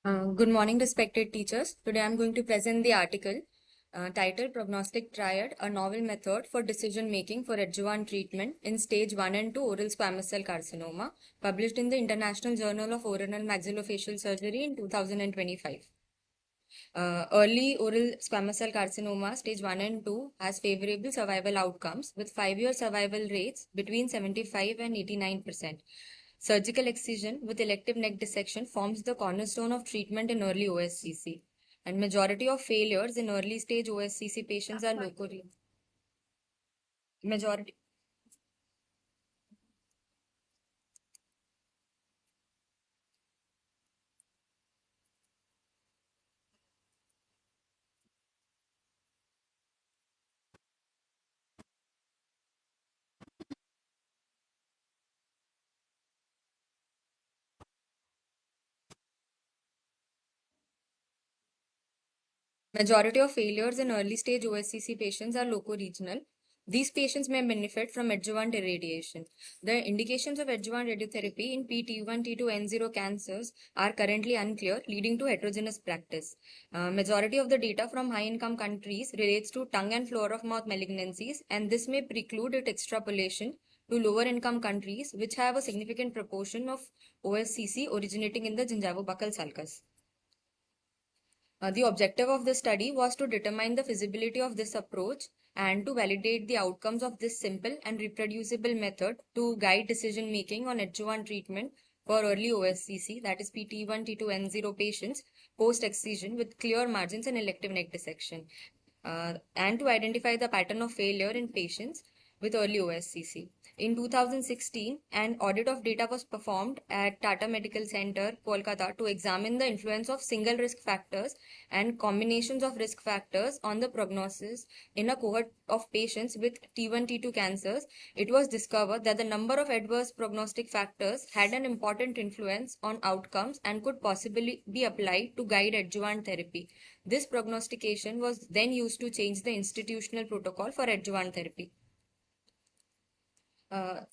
Good morning, respected teachers. Today I'm going to present the article titled Prognostic Triad, a novel method for decision making for adjuvant treatment in stage 1 and 2 oral squamous cell carcinoma, published in the International Journal of Oral and Maxillofacial Surgery in 2025. Early oral squamous cell carcinoma, stage 1 and 2, has favorable survival outcomes with 5-year survival rates between 75 and 89%. Surgical excision with elective neck dissection forms the cornerstone of treatment in early OSCC. And majority of failures in early stage OSCC patients are locally. Majority. Majority of failures in early stage OSCC patients are loco-regional. These patients may benefit from adjuvant irradiation. The indications of adjuvant radiotherapy in T1, T2, N0 cancers are currently unclear, leading to heterogeneous practice. Majority of the data from high-income countries relates to tongue and floor of mouth malignancies, and this may preclude its extrapolation to lower-income countries, which have a significant proportion of OSCC originating in the gingivobuccal sulcus. The objective of the study was to determine the feasibility of this approach and to validate the outcomes of this simple and reproducible method to guide decision making on adjuvant treatment for early OSCC, that is PT1, T2, N0 patients post excision with clear margins and elective neck dissection, and to identify the pattern of failure in patients with early OSCC. In 2016, an audit of data was performed at Tata Medical Center, Kolkata, to examine the influence of single risk factors and combinations of risk factors on the prognosis in a cohort of patients with T1, T2 cancers. It was discovered that the number of adverse prognostic factors had an important influence on outcomes and could possibly be applied to guide adjuvant therapy. This prognostication was then used to change the institutional protocol for adjuvant therapy.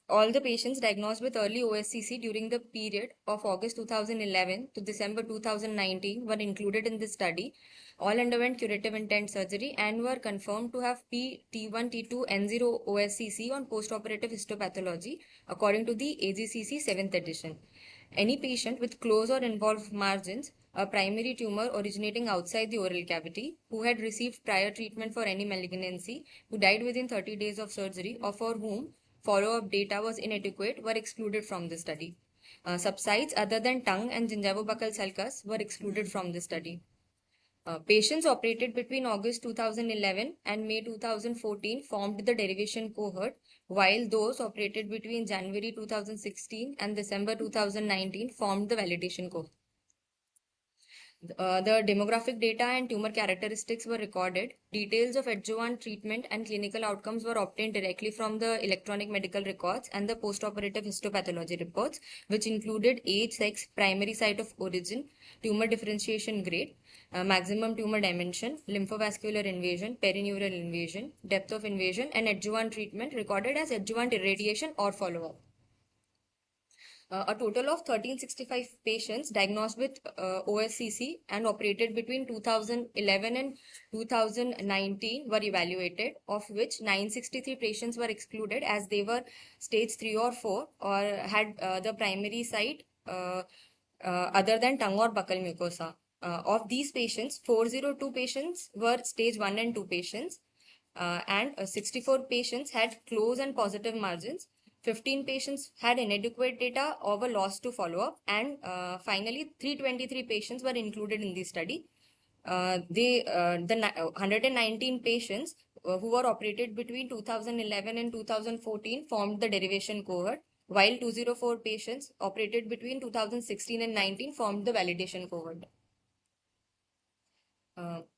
All the patients diagnosed with early OSCC during the period of August 2011 to December 2019 were included in this study. All underwent curative intent surgery and were confirmed to have T1, T2, N0 OSCC on postoperative histopathology according to the AGCC 7th edition. Any patient with close or involved margins, a primary tumor originating outside the oral cavity, who had received prior treatment for any malignancy, who died within 30 days of surgery, or for whom follow-up data was inadequate, were excluded from the study. Subsites other than tongue and gingivobuccal sulcus were excluded from the study. Patients operated between August 2011 and May 2014 formed the derivation cohort, while those operated between January 2016 and December 2019 formed the validation cohort. The demographic data and tumor characteristics were recorded. Details of adjuvant treatment and clinical outcomes were obtained directly from the electronic medical records and the postoperative histopathology reports, which included age, sex, primary site of origin, tumor differentiation grade, maximum tumor dimension, lymphovascular invasion, perineural invasion, depth of invasion, and adjuvant treatment recorded as adjuvant irradiation or follow-up. A total of 1365 patients diagnosed with OSCC and operated between 2011 and 2019 were evaluated, of which 963 patients were excluded as they were stage 3 or 4 or had the primary site other than tongue or buccal mucosa. Of these patients, 402 patients were stage 1 and 2 patients, and 64 patients had close and positive margins. 15 patients had inadequate data or were lost to follow-up, and finally 323 patients were included in the study. The 119 patients who were operated between 2011 and 2014 formed the derivation cohort, while 204 patients operated between 2016 and 19 formed the validation cohort.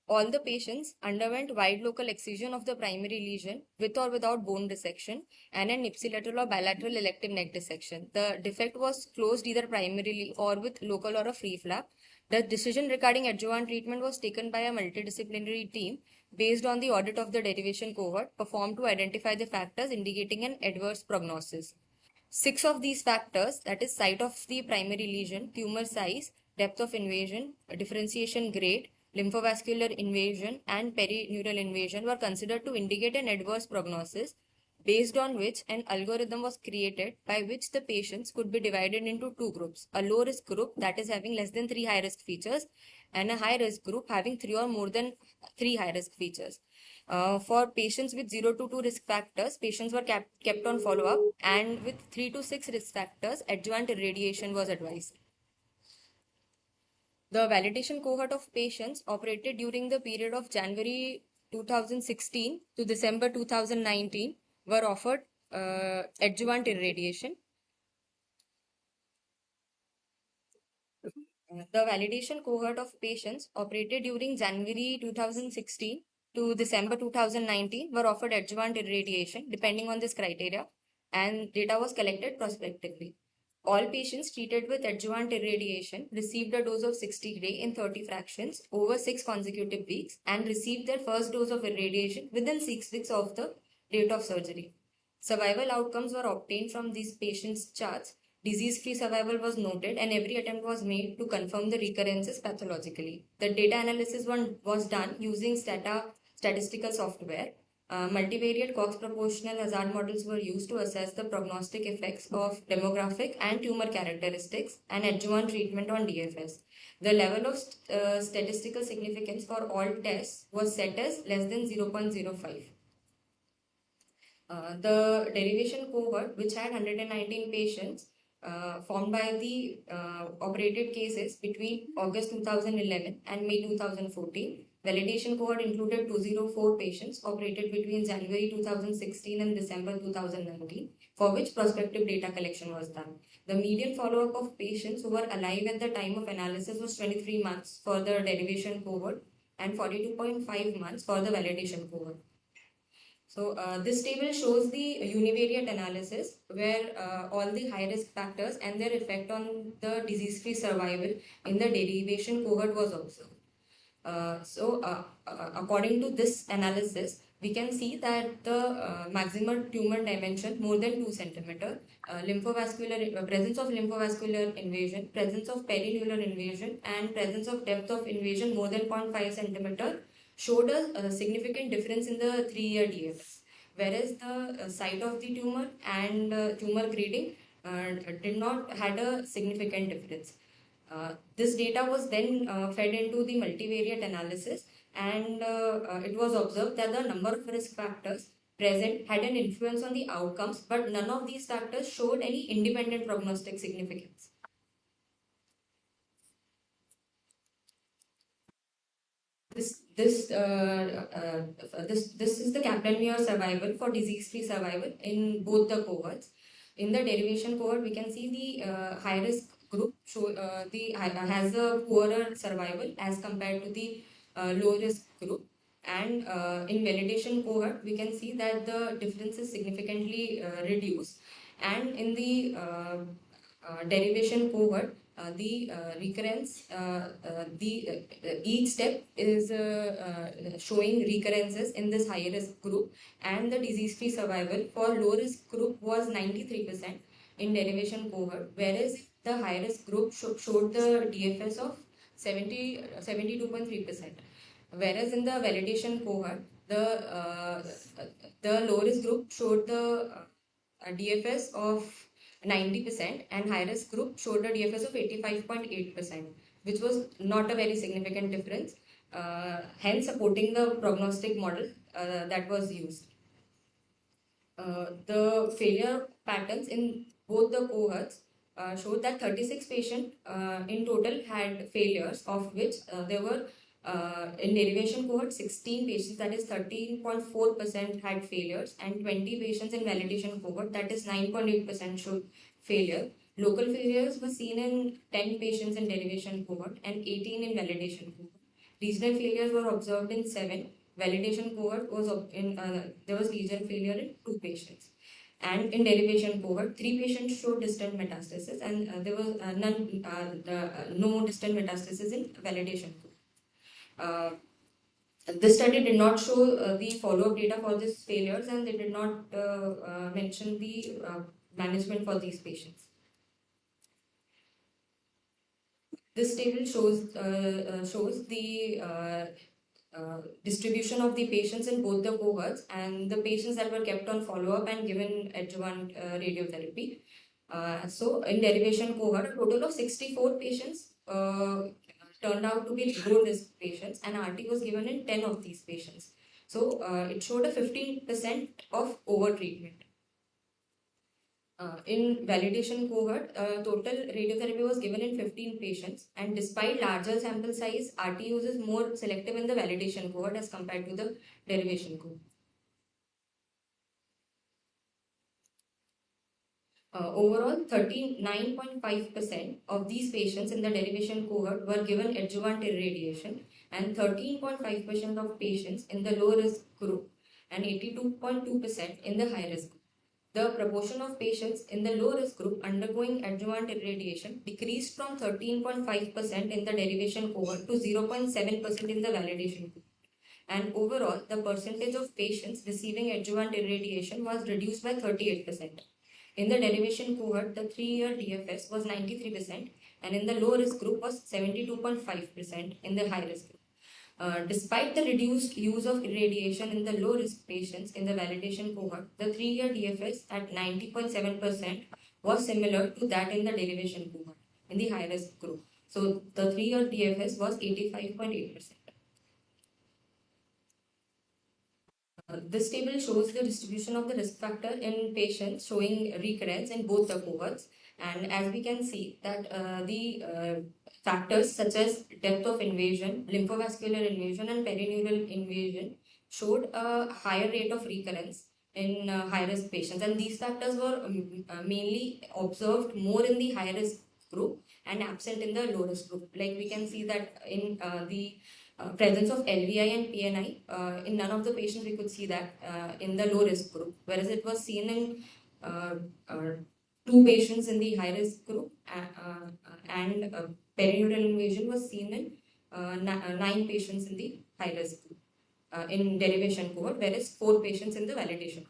All the patients underwent wide local excision of the primary lesion with or without bone dissection and an ipsilateral or bilateral elective neck dissection. The defect was closed either primarily or with local or a free flap. The decision regarding adjuvant treatment was taken by a multidisciplinary team based on the audit of the derivation cohort performed to identify the factors indicating an adverse prognosis. 6 of these factors, that is site of the primary lesion, tumor size, depth of invasion, differentiation grade, lymphovascular invasion, and perineural invasion were considered to indicate an adverse prognosis, based on which an algorithm was created by which the patients could be divided into two groups: a low risk group that is having less than 3 high risk features, and a high risk group having 3 or more than 3 high risk features. For patients with 0 to 2 risk factors, patients were kept on follow up, and with 3 to 6 risk factors, adjuvant irradiation was advised. The validation cohort of patients operated during the period of January 2016 to December 2019 were offered adjuvant irradiation. The validation cohort of patients operated during January 2016 to December 2019 were offered adjuvant irradiation depending on this criteria, and data was collected prospectively. All patients treated with adjuvant irradiation received a dose of 60 gray in 30 fractions over 6 consecutive weeks and received their first dose of irradiation within 6 weeks of the date of surgery. Survival outcomes were obtained from these patients' charts. Disease-free survival was noted, and every attempt was made to confirm the recurrences pathologically. The data analysis was done using statistical software. Multivariate Cox proportional hazard models were used to assess the prognostic effects of demographic and tumor characteristics and adjuvant treatment on DFS. The level of statistical significance for all tests was set as less than 0.05. The derivation cohort, which had 119 patients, formed by the operated cases between August 2011 and May 2014. Validation cohort included 204 patients operated between January 2016 and December 2019, for which prospective data collection was done. The median follow-up of patients who were alive at the time of analysis was 23 months for the derivation cohort and 42.5 months for the validation cohort. So this table shows the univariate analysis where all the high risk factors and their effect on the disease-free survival in the derivation cohort was observed. According to this analysis, we can see that the maximal tumor dimension more than 2 centimeter, presence of lymphovascular invasion, presence of perinuclear invasion, and presence of depth of invasion more than 0.5 centimeter showed a significant difference in the 3-year DFS, whereas the site of the tumor and tumor grading did not had a significant difference. This data was then fed into the multivariate analysis, and it was observed that the number of risk factors present had an influence on the outcomes, but none of these factors showed any independent prognostic significance. This is the Kaplan-Meier survival for disease-free survival in both the cohorts. In the derivation cohort, we can see the high-risk group has a poorer survival as compared to the low-risk group. And in validation cohort, we can see that the difference is significantly reduced. And in the derivation cohort, the recurrence, each step is showing recurrences in this high risk group, and the disease-free survival for low risk group was 93% in derivation cohort, whereas the high risk group showed the DFS of 72.3%. Whereas in the validation cohort, the low risk group showed the DFS of 90%, and high risk group showed a DFS of 85.8%, which was not a very significant difference, hence supporting the prognostic model that was used. The failure patterns in both the cohorts showed that 36 patients in total had failures, of which there were in derivation cohort 16 patients, that is 13.4% had failures, and 20 patients in validation cohort, that is 9.8% showed failure. Local failures were seen in 10 patients in derivation cohort and 18 in validation cohort. Regional failures were observed in 7. Validation cohort was there was regional failure in 2 patients. And in derivation cohort, 3 patients showed distant metastasis, and there was no distant metastasis in validation cohort. This study did not show the follow-up data for these failures, and they did not mention the management for these patients. This table shows the distribution of the patients in both the cohorts and the patients that were kept on follow-up and given adjuvant radiotherapy. So in derivation cohort, a total of 64 patients turned out to be low risk patients, and RT was given in 10 of these patients. So it showed a 15% of over treatment. In validation cohort, total radiotherapy was given in 15 patients, and despite larger sample size, RT use is more selective in the validation cohort as compared to the derivation cohort. Overall, 39.5% of these patients in the derivation cohort were given adjuvant irradiation, and 13.5% of patients in the low risk group, and 82.2% in the high risk group. The proportion of patients in the low risk group undergoing adjuvant irradiation decreased from 13.5% in the derivation cohort to 0.7% in the validation group. And overall, the percentage of patients receiving adjuvant irradiation was reduced by 38%. In the derivation cohort, the 3-year DFS was 93%, and in the low risk group was 72.5% in the high risk group. Despite the reduced use of irradiation in the low risk patients in the validation cohort, the 3-year DFS at 90.7% was similar to that in the derivation cohort in the high risk group. So the 3-year DFS was 85.8%. This table shows the distribution of the risk factor in patients showing recurrence in both the cohorts. And as we can see that the factors such as depth of invasion, lymphovascular invasion and perineural invasion showed a higher rate of recurrence in high-risk patients. And these factors were mainly observed more in the high-risk group and absent in the low-risk group. Like we can see that in the presence of LVI and PNI, in none of the patients we could see that in the low risk group, whereas it was seen in 2 patients in the high risk group, and perineural invasion was seen in 9 patients in the high risk group in derivation cohort, whereas 4 patients in the validation.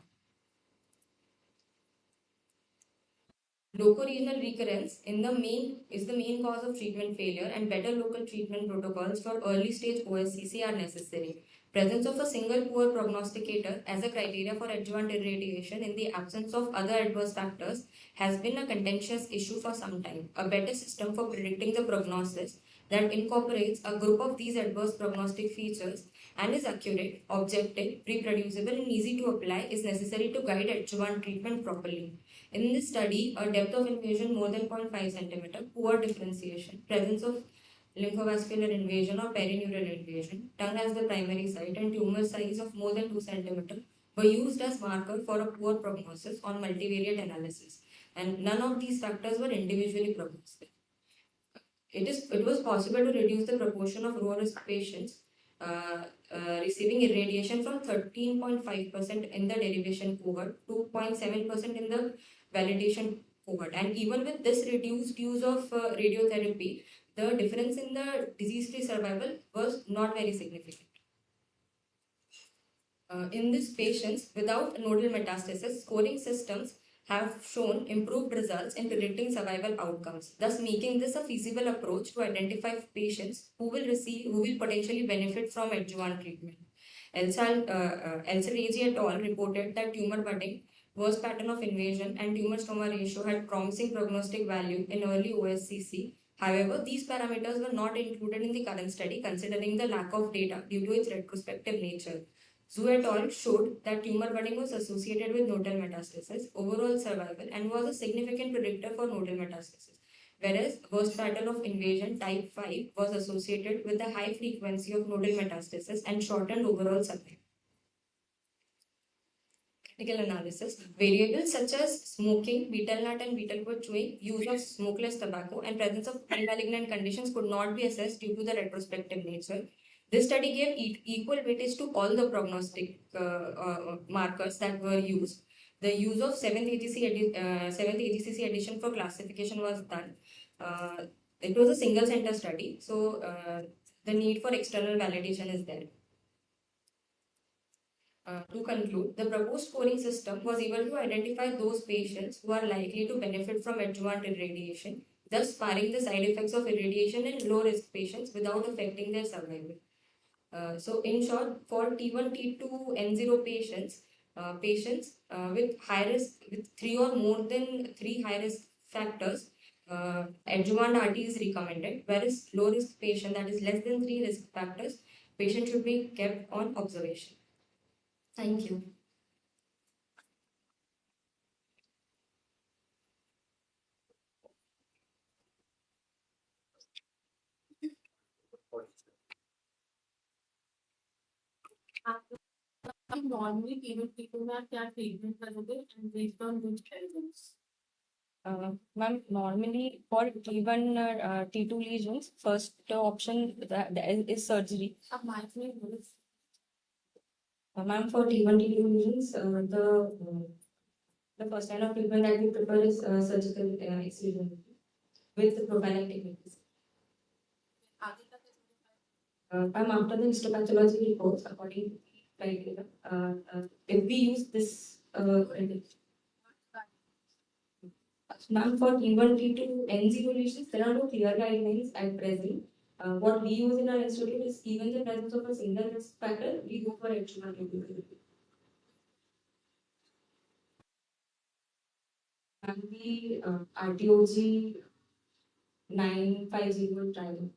Locoregional recurrence is the main cause of treatment failure, and better local treatment protocols for early stage OSCC are necessary. Presence of a single poor prognosticator as a criteria for adjuvant irradiation in the absence of other adverse factors has been a contentious issue for some time. A better system for predicting the prognosis that incorporates a group of these adverse prognostic features and is accurate, objective, reproducible, and easy to apply is necessary to guide adjuvant treatment properly. In this study, a depth of invasion more than 0.5 cm, poor differentiation, presence of lymphovascular invasion or perineural invasion, tongue as the primary site, and tumor size of more than 2 cm were used as marker for a poor prognosis on multivariate analysis, and none of these factors were individually prognostic. It was possible to reduce the proportion of low risk patients receiving irradiation from 13.5% in the derivation cohort to 0.7% in the validation cohort. And even with this reduced use of radiotherapy, the difference in the disease-free survival was not very significant. In these patients without nodal metastasis, scoring systems have shown improved results in predicting survival outcomes, thus making this a feasible approach to identify patients who will potentially benefit from adjuvant treatment. Elser et al. Reported that tumor budding, worst pattern of invasion, and tumor-stoma ratio had promising prognostic value in early OSCC. However, these parameters were not included in the current study considering the lack of data due to its retrospective nature. Zhu et al. Showed that tumor budding was associated with nodal metastasis, overall survival, and was a significant predictor for nodal metastasis. Whereas worst pattern of invasion type 5 was associated with the high frequency of nodal metastasis and shortened overall survival. Critical analysis. Variables such as smoking, betel nut and betel quid chewing, use of smokeless tobacco, and presence of pre-malignant conditions could not be assessed due to the retrospective nature. This study gave equal weightage to all the prognostic markers that were used. The use of 7th AGCC edition for classification was done. It was a single center study, so the need for external validation is there. To conclude, the proposed scoring system was able to identify those patients who are likely to benefit from adjuvant irradiation thus sparing the side effects of irradiation in low-risk patients without affecting their survival. So in short, for T1, T2, N0 patients with high risk, with three or more than three high risk factors, adjuvant RT is recommended. Whereas low risk patient, that is less than three risk factors, patient should be kept on observation. Thank you. Normally even people have क्या treatment करोगे and based on which evidence? Ma'am, normally for T1, T2 lesions, first option that is surgery. अब mic में बोलो. Ma'am, for T1, T2 lesions, the first line of treatment that we prefer is surgical excision with profiling techniques. आगे का Ma'am, after the histopathology reports, according to criteria, if we use this, ma'am, for T1, T2, N0 lesions, there are no clear guidelines at present. What we use in our institute is even the presence of a single risk factor, we go for adjuvant radiotherapy. And the RTOG 950 trial.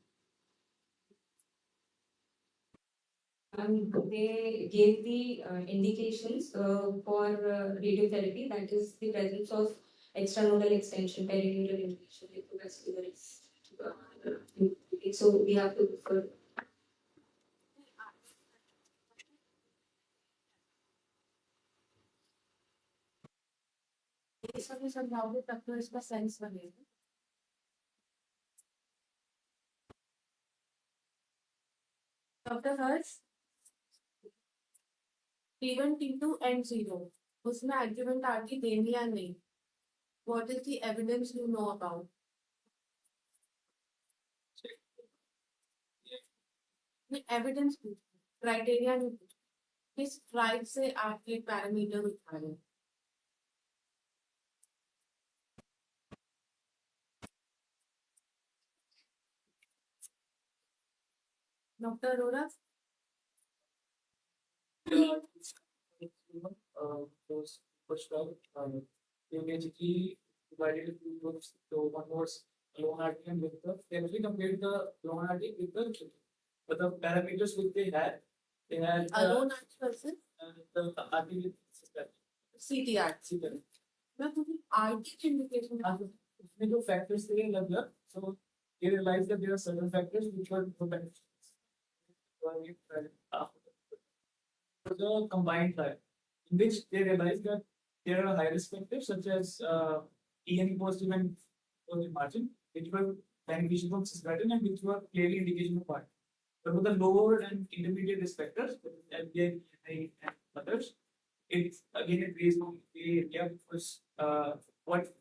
And they gave the indications for radiotherapy, that is the presence of extranodal extension, peritoneal indication, intravascular. So we have to refer. ये सब समझाओगे तब तो इसका sense बनेगा. Doctor Harsh T1, T2 and 0 उसमें adjuvant RT देनी या नहीं? What is the evidence you know about? नहीं evidence पूछ, criteria नहीं पूछ. किस ट्राइब से आपके पैरामीटर उठा रहे हैं? Doctor Arora those pushed out, they basically divided into two groups. So one was long RTM with the, they actually compared the long RT with the, but the parameters which they had alone versus the RT with CTR. CTR. मैं तुम्हें RT की indication उसमें जो factors थे लग so they realized that there are certain factors which were beneficial. The combined trial, in which they realized that there are high risk factors such as EM positive and positive margin, which were beneficial from cisplatin and which were clearly indication of part. But with the lower and intermediate risk factors, LPI and others, it's again it raised on the area because what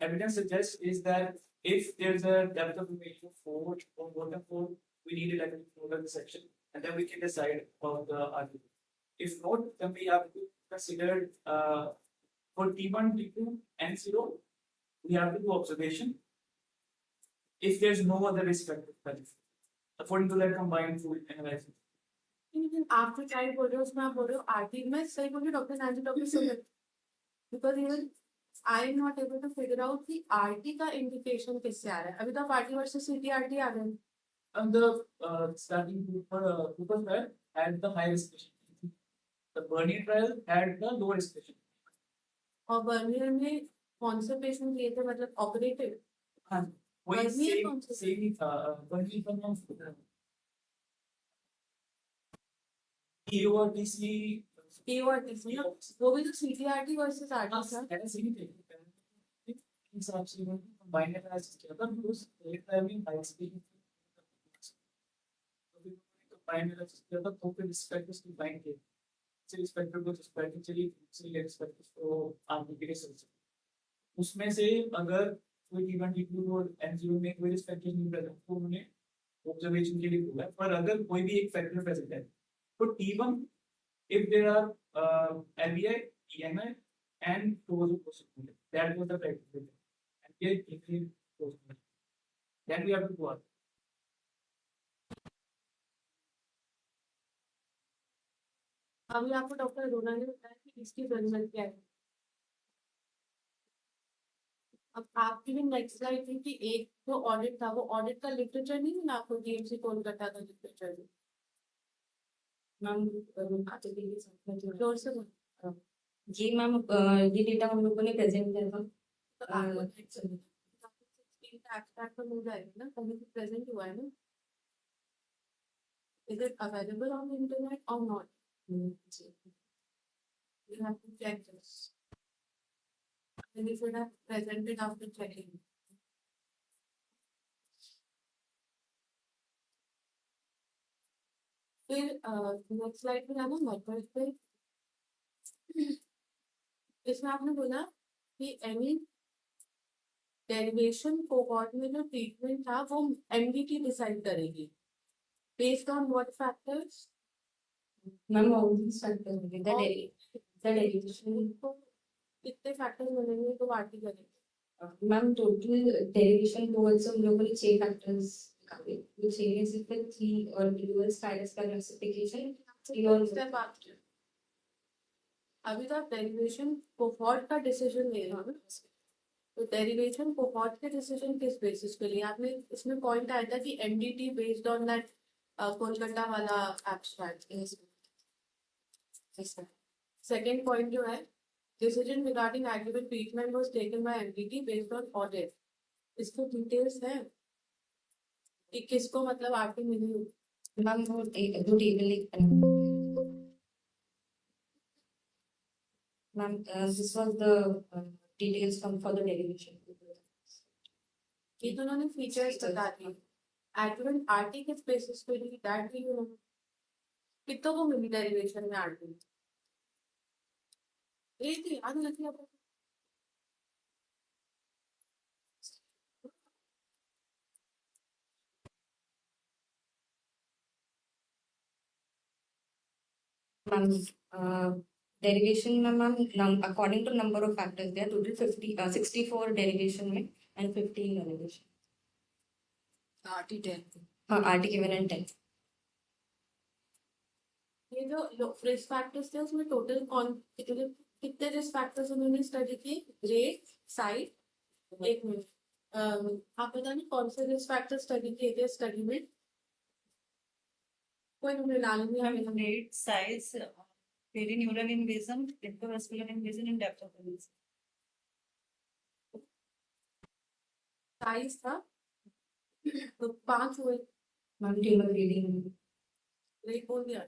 evidence suggests is that if there's a depth of information of 4 or more than 4, we need a level of section, and then we can decide about the argument. If not, then we have to consider for T1, T2, and 0, we have to do observation. If there's no other risk factor, according to that combined fluid analysis. लेकिन after child बोल रहे हो उसमें आप बोल रहे हो RT में सही बोल रहे doctor Nazi doctor soon because even I am not able to figure out the RT का indication किससे आ रहा है. अभी तो RT versus CTRT आ रहे हैं. And the starting group had the high risk patient. The Bernie trial had the low risk patient. और Bernier में कौन से पेशेंट लिए थे मतलब ऑपरेटेड? हाँ, वही सेम ही था. बर्नी का नाम EORTC वो भी तो CTRT versus RT था. ऐसे ही थे. हिसाब से कंबाइंड एनालिसिस किया था because they were having high speed. Combined analysis किया था तो फिर रिस्क फैक्टर्स कंबाइन किए. रिस्क फैक्टर को रिस्क चलिए रिस्क फैक्टर्स को आगे के लिए उसमें से अगर कोई T1, T2 और N0 में कोई रिस्क फैक्टर नहीं प्रेजेंट तो उन्होंने ऑब्जर्वेशन के लिए बोला. पर अगर कोई भी एक फैक्टर प्रेजेंट है तो T1 if there are LBI, EMI and close possibility, that was the criteria. And here Then we have to go out. अभी आपको डॉक्टर अरोड़ा ने बताया कि इसकी जरूरत क्या है. अब आपकी भी नेक्स्ट स्लाइड थी कि एक जो ऑडिट था वो ऑडिट का लिटरेचर नहीं मिला आपको जीएमसी कोलकाता का लिटरेचर. मैम जोर से बोलो. जी मैम, ये डेटा हम लोगों ने प्रेजेंट किया था. तो आपको एक्सट्रैक्ट तो मिल जाएगा ना, कहीं भी प्रेजेंट हुआ है ना. Is it available on the internet or not? You have to check this. And you should have presented after checking. फिर नेक्स्ट स्लाइड पे जाना मेथड पे. इसमें आपने बोला कि एनी डेरिवेशन कोहॉर्ट में जो ट्रीटमेंट था वो एमडीटी डिसाइड करेगी based on what factors. Ma'am all these factors will be the derivation. कितने फैक्टर्स मिलेंगे तो आरटी करेंगे. मैम टोटल डेरिवेशन टुवर्ड्स हम लोगों ने 6 फैक्टर्स निकाले, which areas with 3 और dual status का classification. Step after. अभी तो आप डेरिवेशन कोहॉर्ट का डिसीजन ले रहे हो ना. तो डेरिवेशन कोहॉर्ट के डिसीजन किस बेसिस पे लिया आपने. इसमें पॉइंट आया था कि MDT based on that Kolkata वाला एब्स्ट्रैक्ट. सेकेंड पॉइंट जो है, decision regarding adjuvant treatment was taken by MDT based on audit. इसको डिटेल्स है कि किसको मतलब आरटी मिली हो. मैम वो दो टेबल एक ma'am this was the details for the derivation. ये तो उन्होंने फीचर्स बता दिए. एडजुवेंट आरटी किस बेसिस पे ली दैट भी उन्होंने. कितनों को मिली डेरिवेशन में आरटी. ये तो याद नहीं आपको. Ma'am, derivation में ma'am according to number of factors there total 64 derivation में and 15 derivation. आरटी 10. हाँ RT given and 10. ये जो रिस्क फैक्टर्स थे उसमें टोटल कितने रिस्क फैक्टर्स उन्होंने स्टडी किए. Rate, site. एक मिनट. आप बताने कौन से रिस्क फैक्टर स्टडी किए थे स्टडी में. कोई हमें नाम नहीं आया. Rate, size, perineural invasion, intravascular invasion, and depth of invasion. Size था तो 5 हुए. Ma'am table reading. रेट बोल दिया.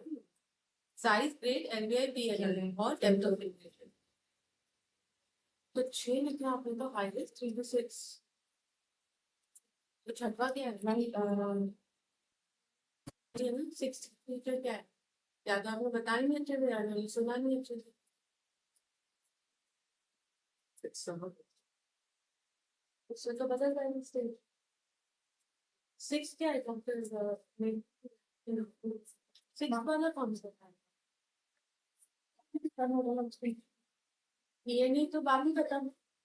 साइज, रेट, एलबीआई, पीएलएल और डेप्थ ऑफ इन्वेजन. तो 6 लिखा आपने तो हाई रिस्क 3 to 6. तो छठवा क्या है. Ma'am 6 फीचर क्या है. या तो आपने बताया नहीं अच्छे से या नहीं सुना नहीं अच्छे से. उससे तो बदल जाएगा स्टेज. 6 क्या है डॉक्टर. 6 वाला कौन सा था. ये नहीं तो बाद में बता.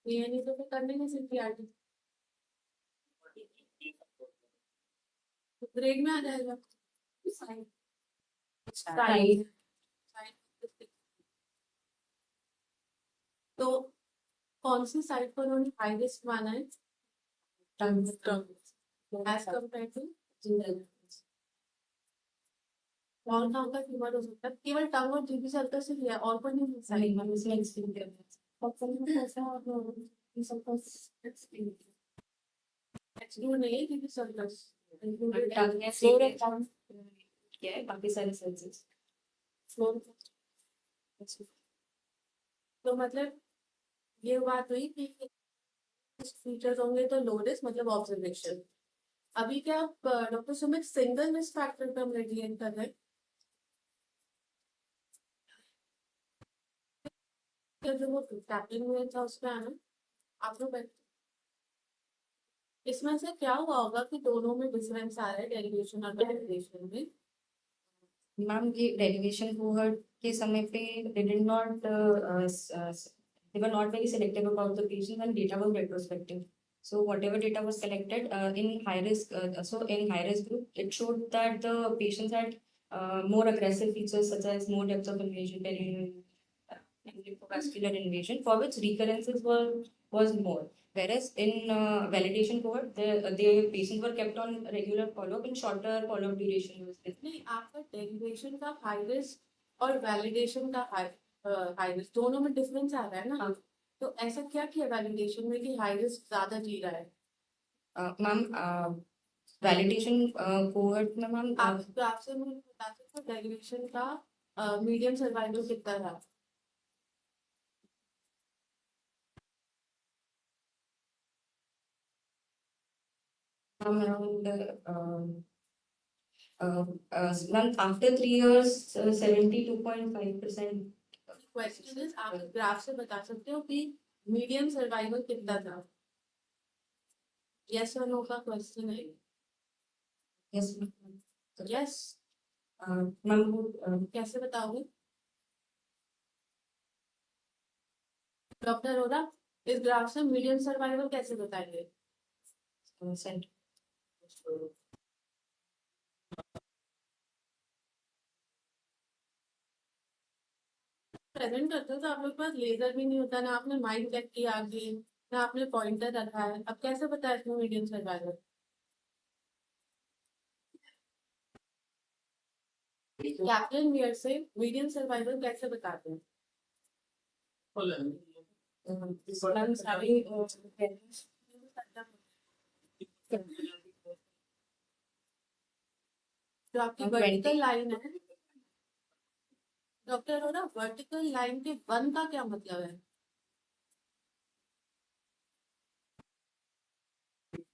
ये नहीं तो फिर करने नहीं सकती आरटी. ग्रेड में आ जाएगा. Size. तो कौन सी साइड पर उन्होंने हाई रिस्क माना है. As compared to. और कहाँ का फीवर हो सकता है. केवल टंग और जीबी सर्कल से लिया और कोई नहीं. Sorry ma'am इसमें explain कर एक्सक्लूड नहीं है जीबी सर्कल्स. tongue या state क्या है बाकी सारे senses. तो मतलब ये बात हुई कि फीचर्स होंगे तो लो रिस्क मतलब ऑब्जर्वेशन. अभी क्या doctor Sumit single risk factor पर हम रेडिएट कर रहे हैं. जो वो टैपलिंग में था उसमें आना आप लोग. इसमें से क्या हुआ होगा कि दोनों में डिफरेंस आ रहा है डेरिवेशन और डेरिवेशन में. मैम ये डेरिवेशन कोहॉर्ट के समय पे they did not they were not very selective about the patient and data was retrospective. So whatever data was collected in high risk, in high risk group, it showed that the patients had more aggressive features such as more depth of invasion, perineal, and lymphovascular invasion, for which recurrences was more. Whereas in validation cohort, the patients were kept on regular follow-up and shorter follow-up duration was there. नहीं आपका derivation का high risk और validation का high risk दोनों में difference आ रहा है ना. तो ऐसा क्या किया वैलिडेशन में कि हाई रिस्क ज्यादा जी रहा है? मैम वैलिडेशन कोहर्ट में मैम आप आपसे मुझे बता सकते हो डेरिवेशन का मीडियम सर्वाइवल कितना रहा? around ma'am, after 3 years, 72.5%. Question is आप ग्राफ से बता सकते हो कि मीडियम सर्वाइवल कितना था? यस और नो का क्वेश्चन है. Yes, ma'am. यस Ma'am, कैसे बताओगे? डॉक्टर अरोड़ा, इस ग्राफ से मीडियम सर्वाइवल कैसे बताएंगे? sent. प्रेजेंट करते हो तो आप लोग के पास लेजर भी नहीं होता, ना आपने माइंड चेक किया आगे, ना आपने पॉइंटर रखा है. अब कैसे बताया इसमें मीडियम सर्वाइवल? कैप्टन वियर से मीडियम सर्वाइवल कैसे बताते हैं? Ma'am, having जो आपकी 20. वर्टिकल लाइन है, डॉक्टर अरोड़ा, वर्टिकल लाइन के 1 का क्या मतलब है?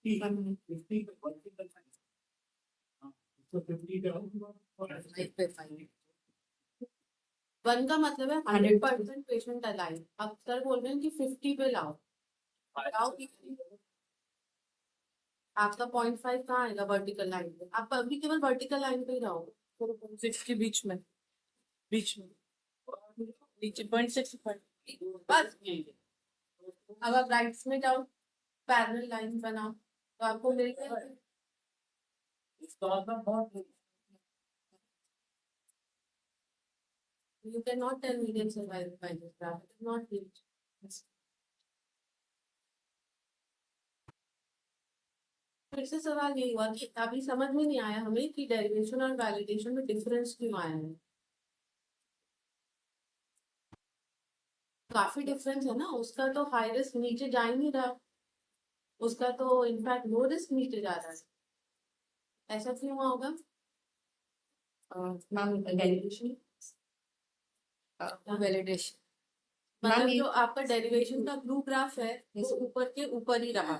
ma'am, 1 का मतलब है 100% पेशेंट अलाइव. अब सर बोल रहे हैं कि 50 पे लाओ. लाओ 50. आपका 0.5 कहाँ आएगा वर्टिकल लाइन पे? आप अभी केवल वर्टिकल लाइन पे ही रहो. 6 के बीच में नीचे 0.6 बस. अब आप राइट्स में जाओ, पैरेलल लाइन बनाओ तो आपको मिलेगा. You cannot tell medium survival by this graph. It is not reached. फिर से सवाल ये हुआ कि अभी समझ में नहीं आया हमें कि डेरिवेशन और वैलिडेशन में डिफरेंस क्यों आया है. काफी डिफरेंस है ना. उसका तो हाई रिस्क नीचे जा ही नहीं रहा, उसका तो इनफैक्ट लो रिस्क नीचे जा रहा है. ऐसा क्यों हुआ होगा? ma'am, validation. वैलिडेशन Ma'am, मतलब ये- जो आपका डेरिवेशन का ब्लू ग्राफ है वो ऊपर के ऊपर ही रहा,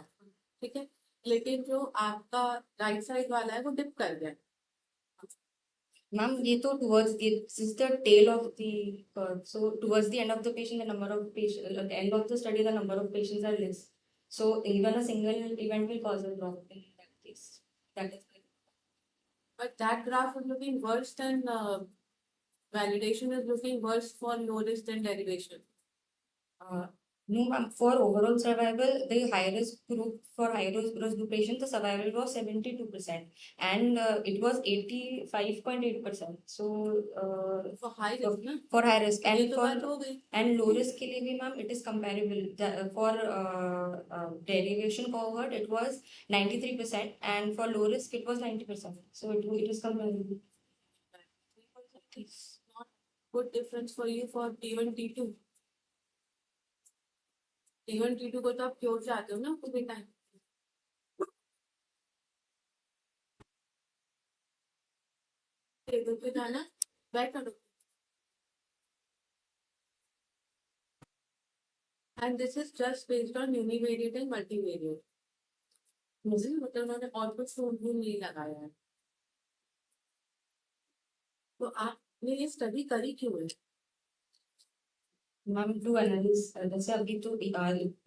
ठीक है, लेकिन जो आपका राइट साइड वाला है वो डिप कर गया. Ma'am, ये तो towards the this is the tail of the curve. So towards the end of the patient, the number of patients at the end of the study, the number of patients are less. So even a single event will cause a drop in that case. That is correct. But that graph is looking worse than validation is looking worse for low risk than derivation. No, ma'am. For overall survival, the high risk group for high risk group patient, the survival was 72%, and it was 85.8%. So For high risk ना, for high risk ये and तो for बात हो गई. and low risk के लिए भी ma'am, it is comparable. For derivation cohort, it was 93%, and for low risk, it was 90%. So it is comparable. It's not good difference for you for T1 T2. T1 T2 को तो आप cure चाहते हो ना पूरे time. Table पे जाना, बैठ करो. And this is just based on univariate and multivariate. मुझे मतलब उन्होंने और कुछ टूल भी नहीं लगाया है. तो आपने ये स्टडी करी क्यों है? Ma'am, to analyze, जैसे अभी तो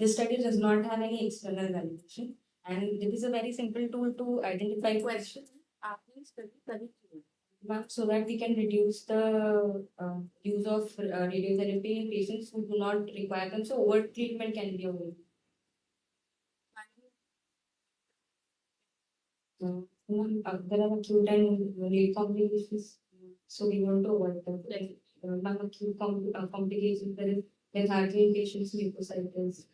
this study does not have any external validation, and it is a very simple tool to identify question आपने स्टडी करी क्यों है? ma'am, so that we can reduce the use of radiotherapy in patients who do not require them. So over treatment can be avoided. There are acute and late complications, so we want to avoid them. Like acute complications, there is lethargy in patients, mucositis,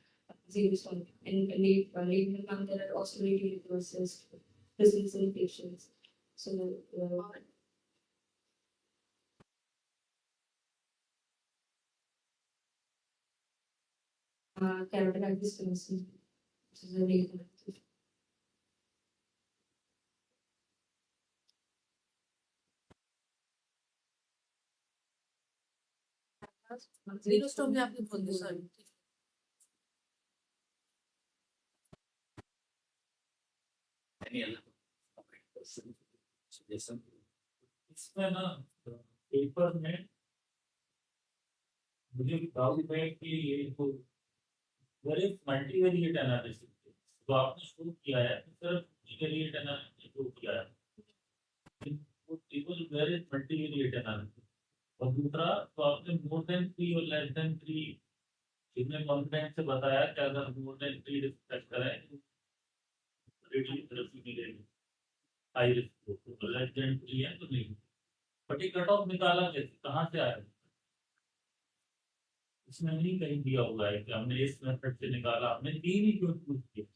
xerostomia, and late there are osteolytic necrosis, presence in patients. So, carotiditis stenosis, which is a late complication. xerostomia आपने बोल दिया sorry any other suggestion? इसमें ना paper में मुझे doubt है कि ये तो वेरी मल्टीवेरिएट एनालिसिस तो आपने शुरू किया है सिर्फ मल्टीवेरिएट एनालिसिस शुरू किया है वो टेबल वेरी मल्टीवेरिएट एनालिसिस और दूसरा तो आपने मोर देन 3 और लेस देन 3 इसमें कॉन्फिडेंस से बताया कि अगर मोर देन 3 रिस्पेक्ट करें रेडियो थेरेपी मिलेगी हाई रिस्क तो लेस देन 3 है तो नहीं बट ये कट ऑफ निकाला कैसे कहाँ से आया इसमें नहीं कहीं दिया हुआ है कि हमने इस मेथड से निकाला हमने 3 ही क्यों चूज किया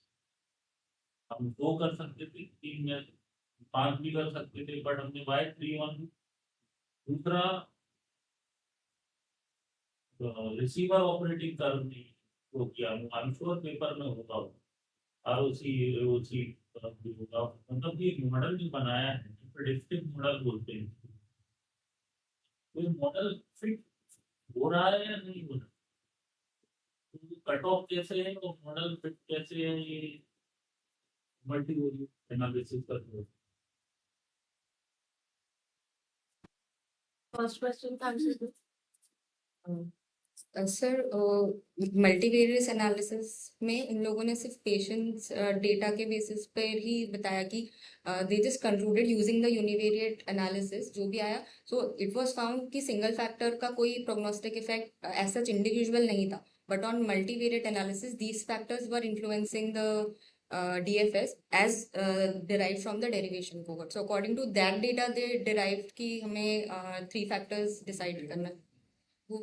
हम 2 कर सकते थे 3 में 5 भी कर सकते थे बट हमने वाई 3 1 दूसरा रिसीवर ऑपरेटिंग कर्व नहीं वो किया आई एम श्योर पेपर में होगा आरओसी एओसी भी होगा मतलब ये मॉडल जो बनाया है प्रेडिक्टिव मॉडल बोलते हैं तो मॉडल फिट हो रहा है या नहीं हो रहा कट ऑफ कैसे है और मॉडल फिट कैसे है ये मल्टीवेरिएट एनालिसिस करते हैं फर्स्ट क्वेश्चन का आंसर दो सर मल्टीवेरियस एनालिसिस में इन लोगों ने सिर्फ पेशेंट्स डेटा के बेसिस पर ही बताया कि they just concluded using the univariate analysis जो भी आया सो इट वाज फाउंड कि सिंगल फैक्टर का कोई prognostic effect as such individual नहीं था but on multivariate analysis these factors were influencing the DFS as derived from the derivation cohort. So according to that data, they derived कि हमें 3 factors decide करना है. So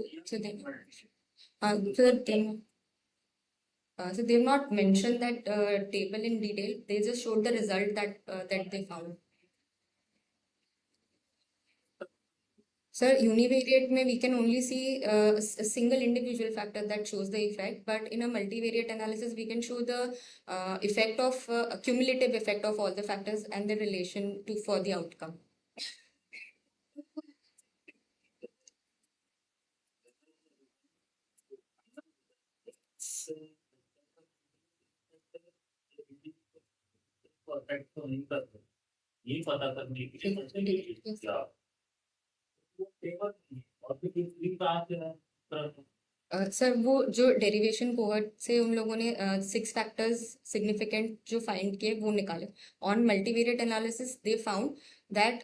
so they've not mentioned that table in detail. They just showed the result that they found. Sir, univariate में we can only see a single individual factor that shows the effect, but in a multivariate analysis we can show the effect of cumulative effect of all the factors and the relation to for the outcome. Perfect तो नहीं करते ये पता करने के लिए क्या वो टेबल और फिर तीसरी कहाँ से है सर वो जो डेरिवेशन कोहर्ट से उन लोगों ने 6 फैक्टर्स सिग्निफिकेंट जो फाइंड किए वो निकाले on multivariate analysis they found that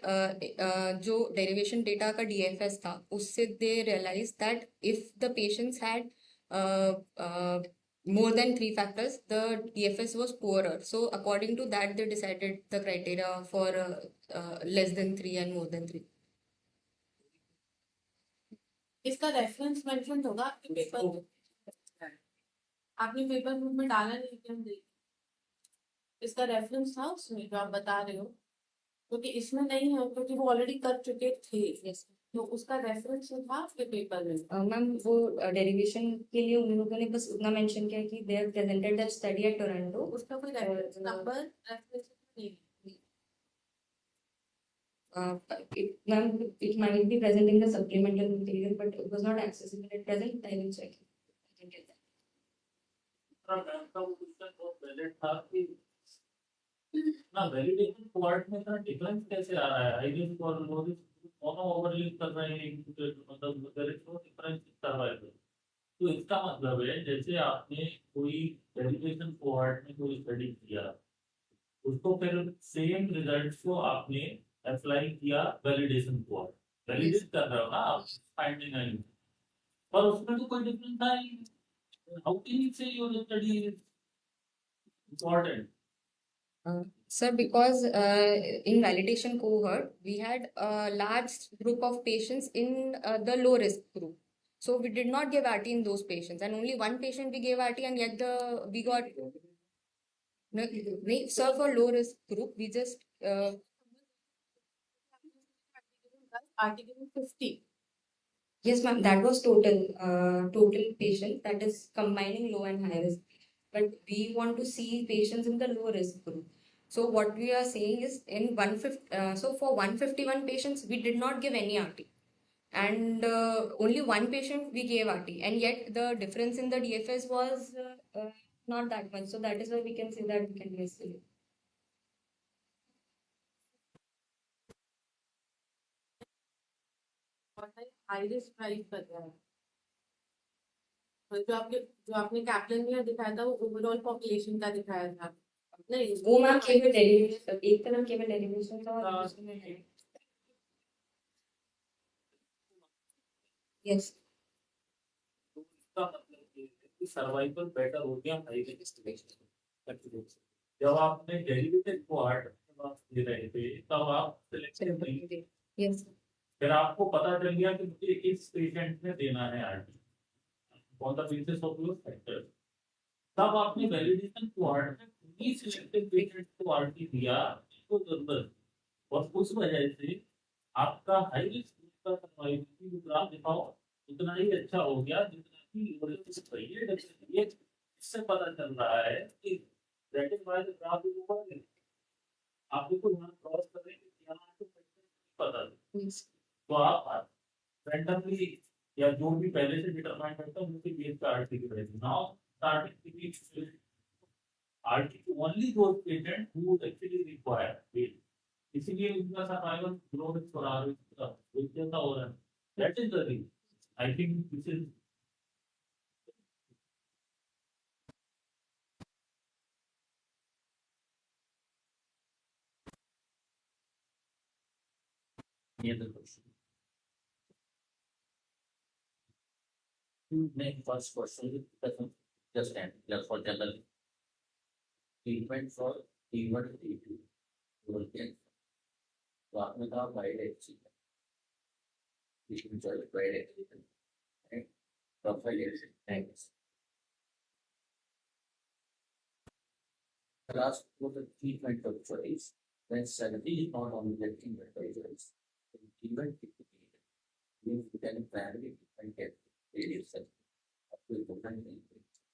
जो डेरिवेशन डेटा का DFS था उससे they realise that if the patients had more than 3 factors the DFS was poorer so according to that they decided the criteria for less than 3 and more than 3. इसका reference mention होगा आपके paper में आपने paper में डाला नहीं कि हम देखें इसका रेफरेंस था उसमें जो आप बता रहे हो क्योंकि इसमें नहीं है क्योंकि वो ऑलरेडी कर चुके थे तो उसका रेफरेंस था आपके पेपर में मैम वो डेरिवेशन के लिए उन लोगों ने बस उतना मेंशन किया कि they have presented that study eight Toronto उसका कोई रेफरेंस नंबर रेफरेंस नहीं ma'am, it might be present in the supplemental material, but it was not accessible at present. I will check. I can get that. Valid था कि ना validation part में इतना difference कैसे आ रहा है आई रिस्क और लो रिस्क दोनों ओवरलैप कर रहे हैं एक दूसरे को मतलब there is no difference in survival तो इसका मतलब है जैसे आपने कोई डेरिवेशन कोहॉर्ट में कोई स्टडी किया उसको फिर सेम रिजल्ट्स को आपने अप्लाई किया वैलिडेशन कोहॉर्ट वैलिडेट कर रहे हो ना आप फाइंडिंग आई पर उसमें तो कोई डिफरेंस था ही हाउ कैन यू से your study is important Sir, because in validation cohort, we had a large group of patients in the low risk group. So we did not give RT in those patients, and only one patient we gave RT, and yet we got no, sir, for low risk group we just Article 50. yes, ma'am, that was total patient, that is combining low and high risk. But we want to see patients in the low risk group. So what we are saying is in 150, so for 151 patients, we did not give any RT. And only one patient we gave RT. And yet the difference in the DFS was not that much. So that is why we can say that we can miss it. High risk price कर रहा है जो आपने captain में दिखाया था वो overall population का दिखाया था नहीं वो मैम केवल डेरिवेशन, एक तरफ केवल डेरिवेशन था और दूसरे में है यस तो इसका मतलब ये है कि सर्वाइवल बेटर हो गया हाई रिस्क। जब आपने डेरिवेटिव को आर्ट दे रहे थे तब आप सिलेक्शन नहीं, यस फिर आपको पता चल गया कि मुझे इस पेशेंट में देना है art on the basis of your factor, तब आपने वैलिडेशन को आर्ट में सिलेक्टेड पेशेंट को आर्ट दिया इसको जरूरत, और उस वजह से आपका हाई रिस्क का सर्वाइवल ग्राफ दिखाओ उतना ही अच्छा हो गया जितना कि रिस्क सही है। ये इससे पता चल रहा है कि that is why the graph is over. आप देखो यहाँ क्रॉस कर रहे हैं यहाँ आपको पता है, तो आप रैंडमली या जो भी पहले से डिटरमाइन करता है उनके बेस पे आरटी की value now starting RT only those patient who actually require, इसीलिए उनका सर्वाइवल ग्रोथ थोड़ा विद्यता हो रहा है। That is the reason I think this is ये the question. Next first question doesn't just end just for general treatment for T1 T2 European, तो आपने कहा वाइड एक्सीडेंट इसमें चल wide accident and profile accident last was the treatment of choice when 70 is not only the treatment of choice even means we can primarily and get various up to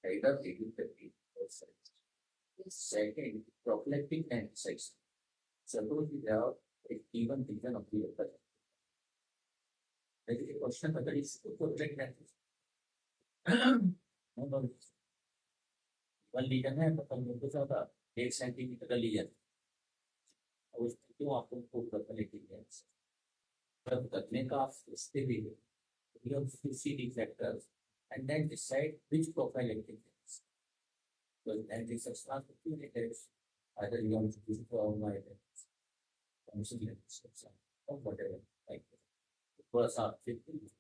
either 80-50%. Second, prophylactic antisepsis. Suppose we have a given region of the upper. There is a question whether it's prophylactic antisepsis. No. One region है तो हम लोग ज़्यादा 1 centimetre का legion और उसको क्यों आपको prophylactic antisepsis तब करने का आप सोचते भी हो, you have to see the factors and then decide which prophylactic antisepsis. Because antisepsis are complicated. Either you want to use trauma or whatever like that. First आप 50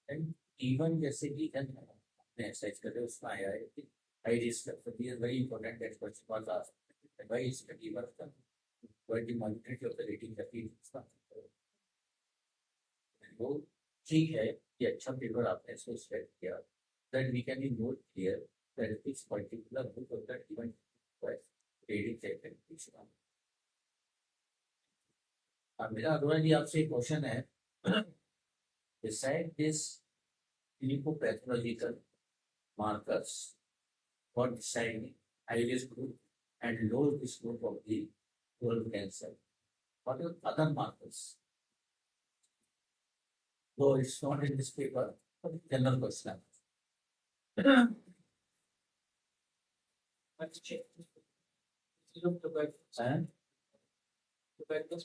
and even जैसे कि एक्सरसाइज कर रहे हो उसमें आया है कि high risk factor is very important that question was asked why is the giver the quality monitoring of the rating that is वो ठीक है कि अच्छा पेपर आपने इसको सेलेक्ट किया that we can be more clear that this particular book of that even rating technique. अब मेरा अगला जी आपसे एक क्वेश्चन है, beside this clinicopathological markers for deciding high risk group and low risk group of the colon cancer, what are other markers? Though it's not in this paper, but general question. Let's check. Look tobacco. And Tobacco.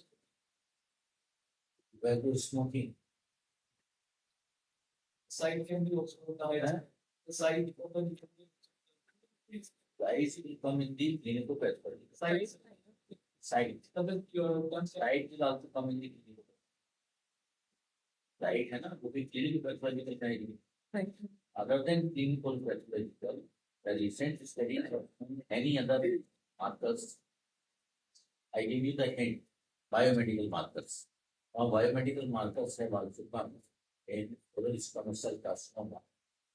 tobacco smoking. Side can be also the side open. Size will come in the clinicopathology. Size. Side. Your Side will also come in the clinical. Side है ना वो भी clinical pathological side है. Other than clinical pathological, The recent studies of any other markers, I give you the hint, biomedical markers. Now, biomedical markers have also come in oral squamous cell carcinoma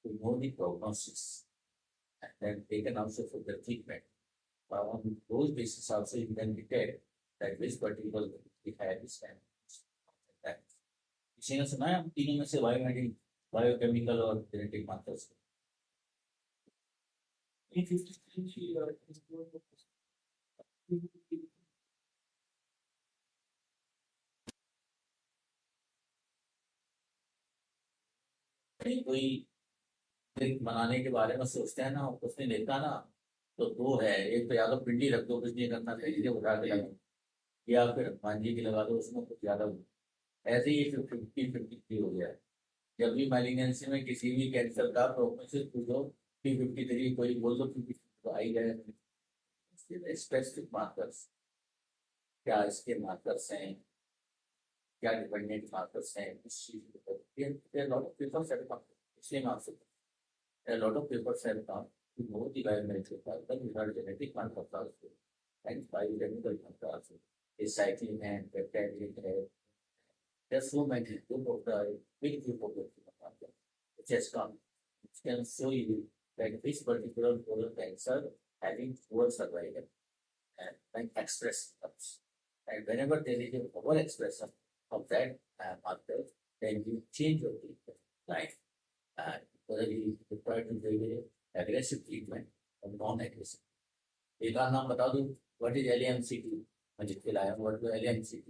to know the prognosis and then taken also for the treatment. On those basis also you can detect that which particular we have this time. किसी ने सुना है हम तीनों में से biomedical biochemical और genetic markers कोई बनाने के बारे में सोचते हैं ना उसने देखा ना तो दो है एक तो या तो पिंडी रख दो कुछ नहीं करना चाहिए उठा के लगा या फिर मांझी की लगा दो उसमें कुछ ज्यादा ऐसे ही 50-53 हो गया है जब भी मैलिग्नेंसी में किसी भी कैंसर का प्रोग्नोसिस पूछो P53 कोई बोल दो 50 तो आई जाए स्पेसिफिक मार्कर्स क्या इसके मार्कर्स हैं क्या डिपेंडेंट मार्कर्स हैं इस चीज lot of papers have come इसलिए मैं आपसे a lot of papers have come to know the biomedical marker without genetic markers also and biochemical markers also. Is cycling and peptide and there's so many group of the big group of the marker which has come which can show you that this particular oral cancer having poor survival and like express symptoms. And whenever there is a overexpression of that marker, then you change your treatment, right? And whether you require to do aggressive treatment or non-aggressive. एक बार नाम बता दूं, what is LMCT? मैं जिसके लाया हूँ, what is LMCT?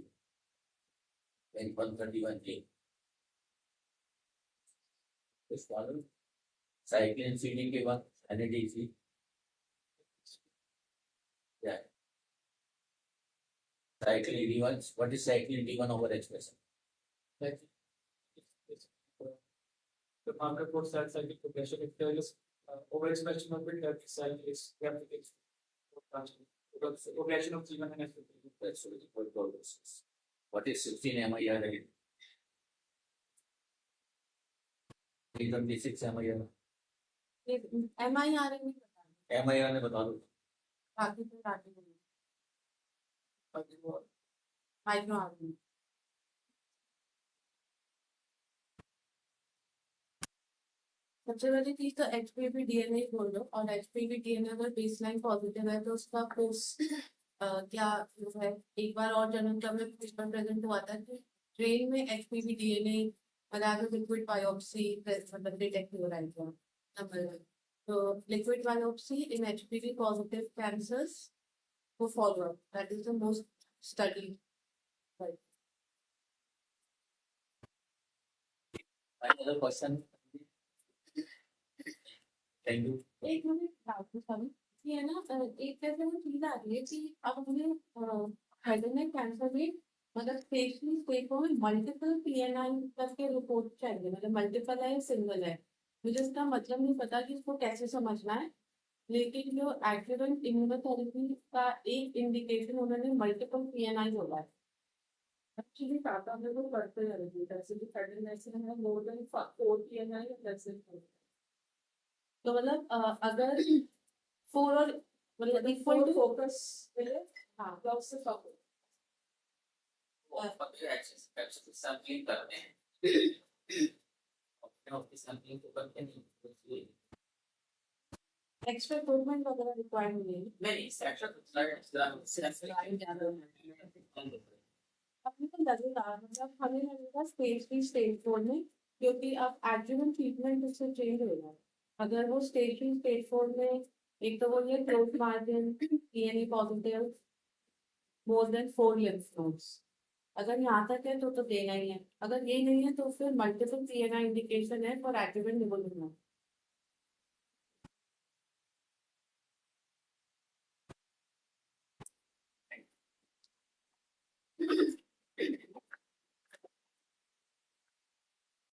When 131K. इस बार cyclin CD के बाद NADC. Yeah. Cyclin D1. What is cyclin D1 overexpression? The marker for cell cycle progression, if there is overexpression of it, that cell is replicated. Because progression of G1 and F15. That's what the prognosis. What is 16 MIR again? 326 MIR. MIR नहीं बता MIR ने बता दो. बाकी तो micro RNA सबसे पहली चीज तो एचपीवी डीएनए बोल दो और एचपीवी डीएनए अगर बेसलाइन पॉजिटिव है तो उसका पोस्ट क्या जो है एक बार और जन्म क्रम में पेपर प्रेजेंट हुआ था कि ट्रेन में एचपीवी डीएनए मतलब लिक्विड बायोप्सी मतलब डिटेक्ट हो रहा है क्या नंबर 1 तो लिक्विड बायोप्सी इन एचपीवी पॉजिटिव कैंसर्स को follow up that is the most study Another question. Thank you. एक मिनट डाउट सॉरी ये है ना एक तरह से चीज आ रही है कि अब हमें हेड एंड नेक कैंसर में मतलब स्पेशली स्टेटों में मल्टीपल पीएनआई तक के रिपोर्ट चाहिए मतलब मल्टीपल है सिंगल है मुझे इसका मतलब नहीं पता कि इसको कैसे समझना है लेकिन जो एडजुवेंट इम्यूनोथेरेपी का एक इंडिकेशन उन्होंने मल्टीपल पीएनआई बोला है एक्चुअली टाटा में वो करते हैं जैसे कि हेड एंड नेक से है more than 4 PNI that's it तो मतलब अगर 4 और मतलब इक्वल टू फोकस मिले हाँ तो उससे फोकस सैम्पलिंग करते हैं अपने सैम्पलिंग को करते नहीं एक्स्ट्रा इक्विपमेंट वगैरह रिक्वायर्ड नहीं अपने को लगेगा मतलब हमें लगेगा स्टेज 4 में क्योंकि अब एडजुवेंट ट्रीटमेंट उससे चेंज होगा अगर वो स्टेज 4 में एक तो वो ये close margin DNA positive more than 4 lymph nodes अगर यहाँ तक है तो देना ही है अगर ये नहीं है तो फिर मल्टीपल पीएनआई इंडिकेशन है फॉर एडजुवेंट निवोलुमा